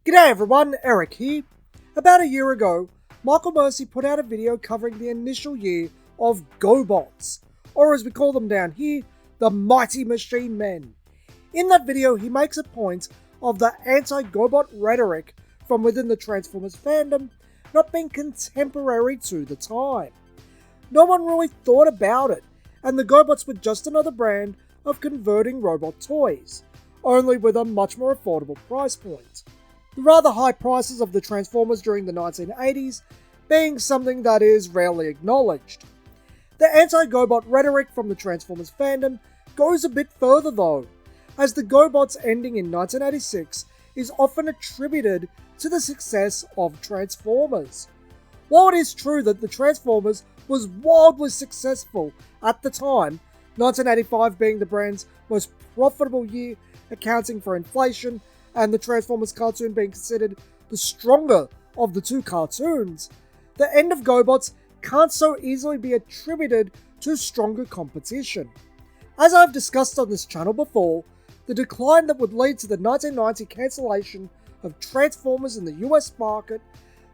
G'day everyone, Eric here. About a year ago, Michael Mercy put out a video covering the initial year of GoBots, or as we call them down here, the Mighty Machine Men. In that video, he makes a point of the anti-GoBot rhetoric from within the Transformers fandom not being contemporary to the time. No one really thought about it, and the GoBots were just another brand of converting robot toys, only with a much more affordable price point. The rather high prices of the Transformers during the 1980s being something that is rarely acknowledged. The anti-GoBot rhetoric from the Transformers fandom goes a bit further though, as the GoBots ending in 1986 is often attributed to the success of Transformers. While it is true that the Transformers was wildly successful at the time, 1985 being the brand's most profitable year, accounting for inflation, and the Transformers cartoon being considered the stronger of the two cartoons, the end of GoBots can't so easily be attributed to stronger competition. As I've discussed on this channel before, the decline that would lead to the 1990 cancellation of Transformers in the US market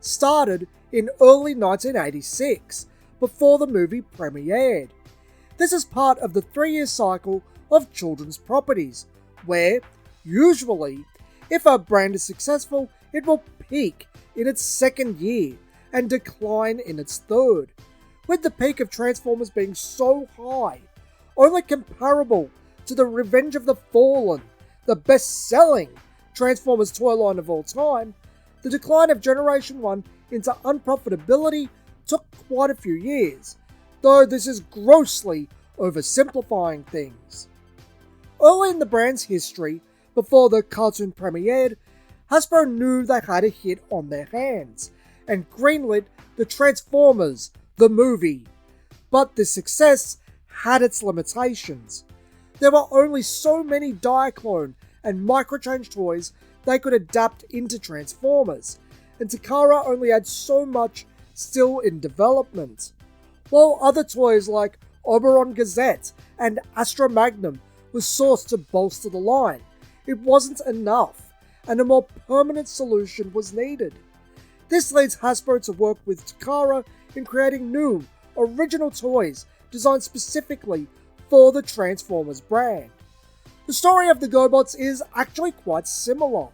started in early 1986, before the movie premiered. This is part of the 3-year cycle of children's properties, where, usually, if a brand is successful, it will peak in its second year and decline in its third, with the peak of Transformers being so high, only comparable to the Revenge of the Fallen, the best-selling Transformers toy line of all time. The decline of Generation 1 into unprofitability took quite a few years, though this is grossly oversimplifying things. Early in the brand's history, before the cartoon premiered, Hasbro knew they had a hit on their hands, and greenlit the Transformers, the movie. But this success had its limitations. There were only so many Diaclone and Microchange toys they could adapt into Transformers, and Takara only had so much still in development. While other toys like Oberon Gazette and Astro Magnum were sourced to bolster the line, it wasn't enough, and a more permanent solution was needed. This leads Hasbro to work with Takara in creating new, original toys designed specifically for the Transformers brand. The story of the GoBots is actually quite similar,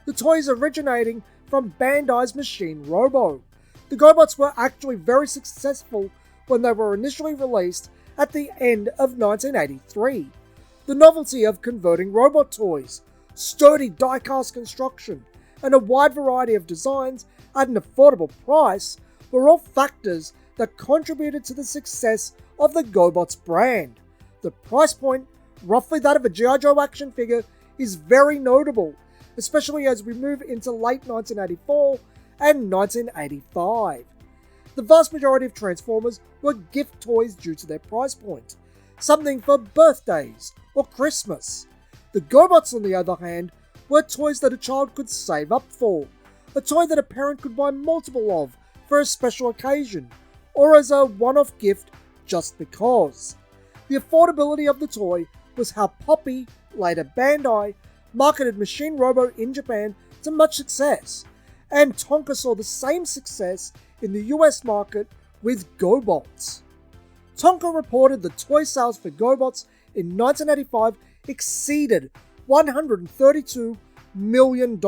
the toys originating from Bandai's Machine Robo. The GoBots were actually very successful when they were initially released at the end of 1983. The novelty of converting robot toys, sturdy die-cast construction, and a wide variety of designs at an affordable price were all factors that contributed to the success of the GoBots brand. The price point, roughly that of a G.I. Joe action figure, is very notable, especially as we move into late 1984 and 1985. The vast majority of Transformers were gift toys due to their price point, something for birthdays or Christmas. The GoBots, on the other hand, were toys that a child could save up for, a toy that a parent could buy multiple of for a special occasion, or as a one-off gift just because. The affordability of the toy was how Poppy, later Bandai, marketed Machine Robo in Japan to much success, and Tonka saw the same success in the US market with GoBots. Tonka reported that toy sales for GoBots in 1985 exceeded $132 million,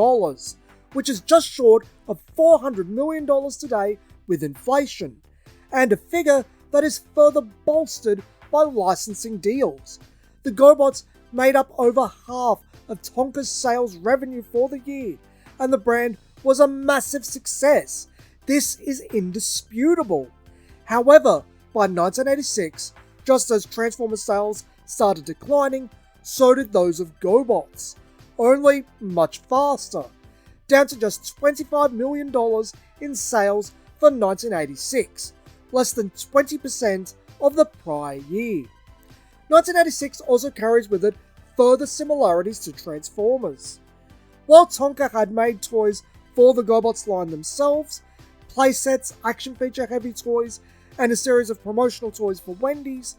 which is just short of $400 million today with inflation, and a figure that is further bolstered by licensing deals. The GoBots made up over half of Tonka's sales revenue for the year, and the brand was a massive success. This is indisputable. However, by 1986, just as Transformers sales started declining, so did those of GoBots, only much faster, down to just $25 million in sales for 1986, less than 20% of the prior year. 1986 also carries with it further similarities to Transformers. While Tonka had made toys for the GoBots line themselves, playsets, action feature heavy toys, and a series of promotional toys for Wendy's,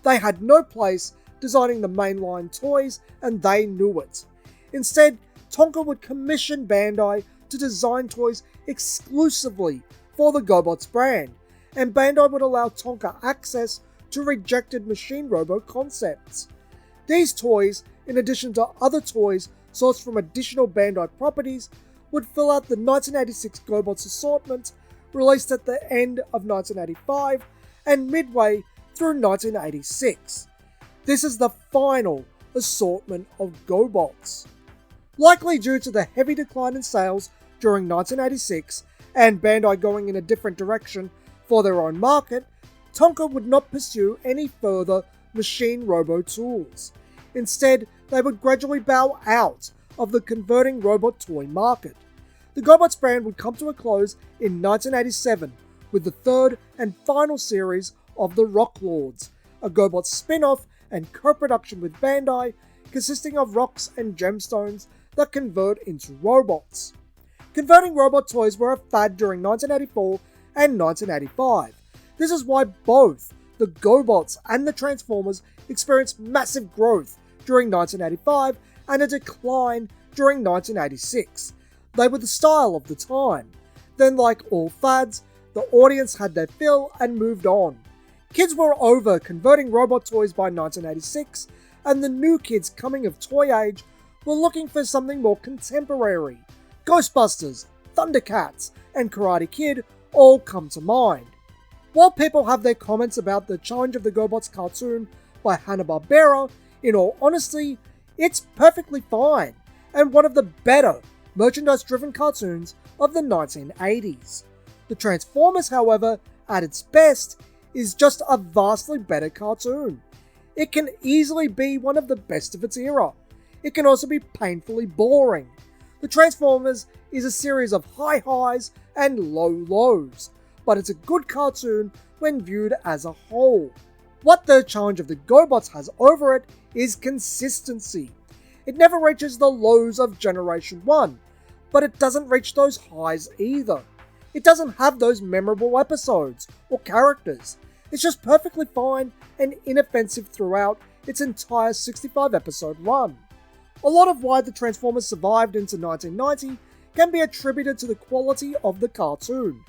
they had no place designing the mainline toys, and they knew it. Instead, Tonka would commission Bandai to design toys exclusively for the GoBots brand, and Bandai would allow Tonka access to rejected Machine Robo concepts. These toys, in addition to other toys sourced from additional Bandai properties, would fill out the 1986 GoBots assortment, released at the end of 1985 and midway through 1986. This is the final assortment of GoBots. Likely due to the heavy decline in sales during 1986 and Bandai going in a different direction for their own market, Tonka would not pursue any further Machine Robo tools. Instead, they would gradually bow out of the converting robot toy market. The GoBots brand would come to a close in 1987 with the third and final series of the Rock Lords, a GoBots spin-off and co-production with Bandai consisting of rocks and gemstones that convert into robots. Converting robot toys were a fad during 1984 and 1985. This is why both the GoBots and the Transformers experienced massive growth during 1985 and a decline during 1986. They were the style of the time. Then, like all fads, the audience had their fill and moved on. Kids were over converting robot toys by 1986, and the new kids coming of toy age were looking for something more contemporary. Ghostbusters, Thundercats, and Karate Kid all come to mind. While people have their comments about the Challenge of the GoBots cartoon by Hanna-Barbera, in all honesty, it's perfectly fine, and one of the better merchandise-driven cartoons of the 1980s. The Transformers, however, at its best, is just a vastly better cartoon. It can easily be one of the best of its era. It can also be painfully boring. The Transformers is a series of high highs and low lows, but it's a good cartoon when viewed as a whole. What the Challenge of the GoBots has over it is consistency. It never reaches the lows of Generation 1, but it doesn't reach those highs either. It doesn't have those memorable episodes or characters. It's just perfectly fine and inoffensive throughout its entire 65 episode run. A lot of why the Transformers survived into 1990 can be attributed to the quality of the cartoon.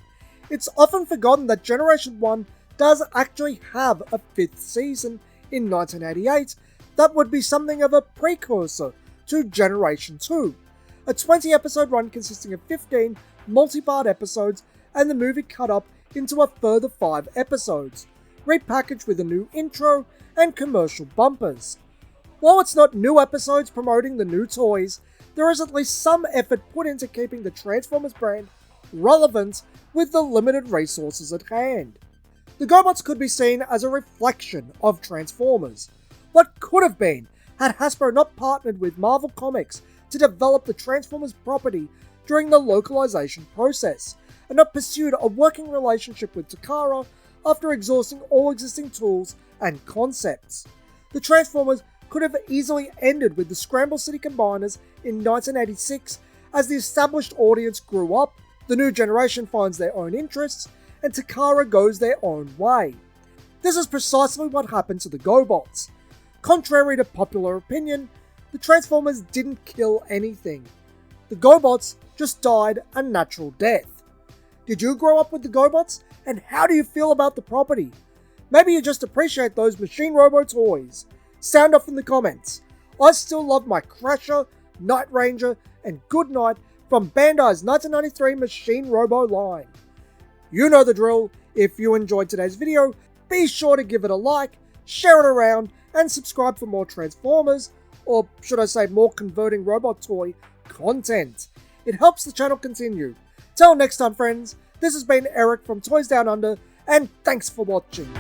It's often forgotten that Generation 1 does actually have a 5th season in 1988 that would be something of a precursor to Generation 2, a 20 episode run consisting of 15 multi-part episodes and the movie cut up into a further 5 episodes, repackaged with a new intro and commercial bumpers. While it's not new episodes promoting the new toys, there is at least some effort put into keeping the Transformers brand relevant with the limited resources at hand. The GoBots could be seen as a reflection of Transformers. What could have been had Hasbro not partnered with Marvel Comics to develop the Transformers property during the localization process, and not pursued a working relationship with Takara after exhausting all existing tools and concepts. The Transformers could have easily ended with the Scramble City Combiners in 1986 as the established audience grew up, the new generation finds their own interests, and Takara goes their own way. This is precisely what happened to the GoBots. Contrary to popular opinion, the Transformers didn't kill anything. The GoBots just died a natural death. Did you grow up with the GoBots, and how do you feel about the property? Maybe you just appreciate those Machine Robo toys. Sound off in the comments. I still love my Crasher, Night Ranger, and Goodnight from Bandai's 1993 Machine Robo line. You know the drill. If you enjoyed today's video, be sure to give it a like, share it around, and subscribe for more Transformers, or should I say more converting robot toy content. It helps the channel continue. Till next time, friends, this has been Eric from Toys Down Under, and thanks for watching.